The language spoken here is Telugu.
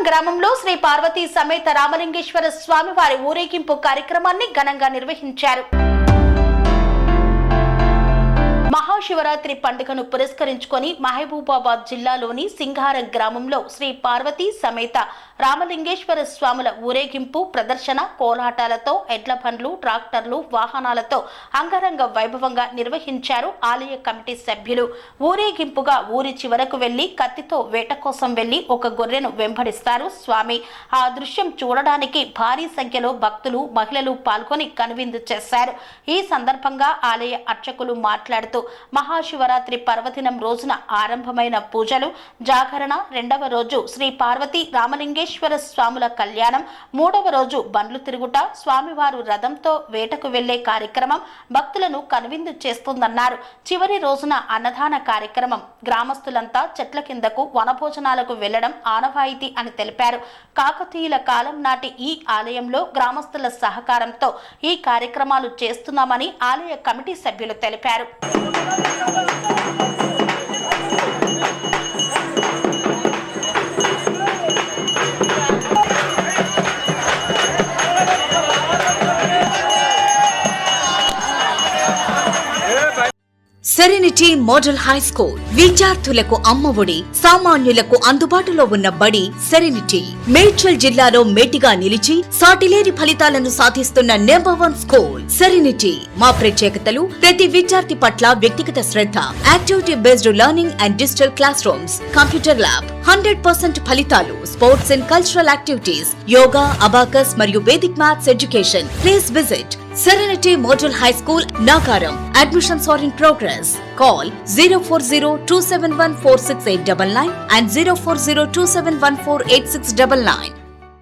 గ్రామంలో శ్రీ పార్వతీ సమేత రామలింగేశ్వర స్వామివారి ఊరేగింపు కార్యక్రమాన్ని ఘనంగా నిర్వహించారు. మహాశివరాత్రి పండుగను పురస్కరించుకొని మహబూబాబాద్ జిల్లాలోని సింగారం గ్రామంలో శ్రీ పార్వతీ సమేత రామలింగేశ్వర స్వాముల ఊరేగింపు ప్రదర్శన కోలాటాలతో ఎడ్ల బండ్లు ట్రాక్టర్లు వాహనాలతో అంగరంగ వైభవంగా నిర్వహించారు ఆలయ కమిటీ సభ్యులు. ఊరేగింపుగా ఊరి చివరకు వెళ్లి కత్తితో వేట కోసం వెళ్లి ఒక గొర్రెను వెంబడిస్తారు స్వామి. ఆ దృశ్యం చూడడానికి భారీ సంఖ్యలో భక్తులు మహిళలు పాల్గొని కనువిందు చేశారు. ఈ సందర్భంగా ఆలయ అర్చకులు మాట్లాడుతూ మహాశివరాత్రి పర్వదినం రోజున ఆరంభమైన పూజలు, జాగరణ, రెండవ రోజు శ్రీ పార్వతీ రామలింగేశ్వర స్వాముల కళ్యాణం, మూడవ రోజు బండ్లు తిరుగుట, స్వామివారు రథంతో వేటకు వెళ్లే కార్యక్రమం భక్తులను కనువిందు చేస్తుందన్నారు. చివరి రోజున అన్నదాన కార్యక్రమం. గ్రామస్తులంతా చెట్ల కిందకు వనభోజనాలకు వెళ్లడం ఆనవాయితీ అని తెలిపారు. కాకతీయుల కాలం నాటి ఈ ఆలయంలో గ్రామస్తుల సహకారంతో ఈ కార్యక్రమాలు చేస్తున్నామని ఆలయ కమిటీ సభ్యులు తెలిపారు. సెరెనిటీ మోడల్ హై స్కూల్ విద్యార్థులకు అమ్మఒడి, సామాన్యులకు అందుబాటులో ఉన్న బడి సెరెనిటీ. మేడ్చల్ జిల్లాలో మేటిగా నిలిచి సాటిలేని ఫలితాలను సాధిస్తున్న #1 స్కూల్ సెరెనిటీ. మా ప్రత్యేకతలు ప్రతి విద్యార్థి పట్ల వ్యక్తిగత శ్రద్ధ, activity based learning and digital classrooms, computer lab, 100% ఫలితాలు, sports and cultural activities, yoga, abacus మరియు vedic maths education. Please visit Serenity Model High School, Nagaram. Admissions are in progress. Call 040-271-46899 and 040-271-48699.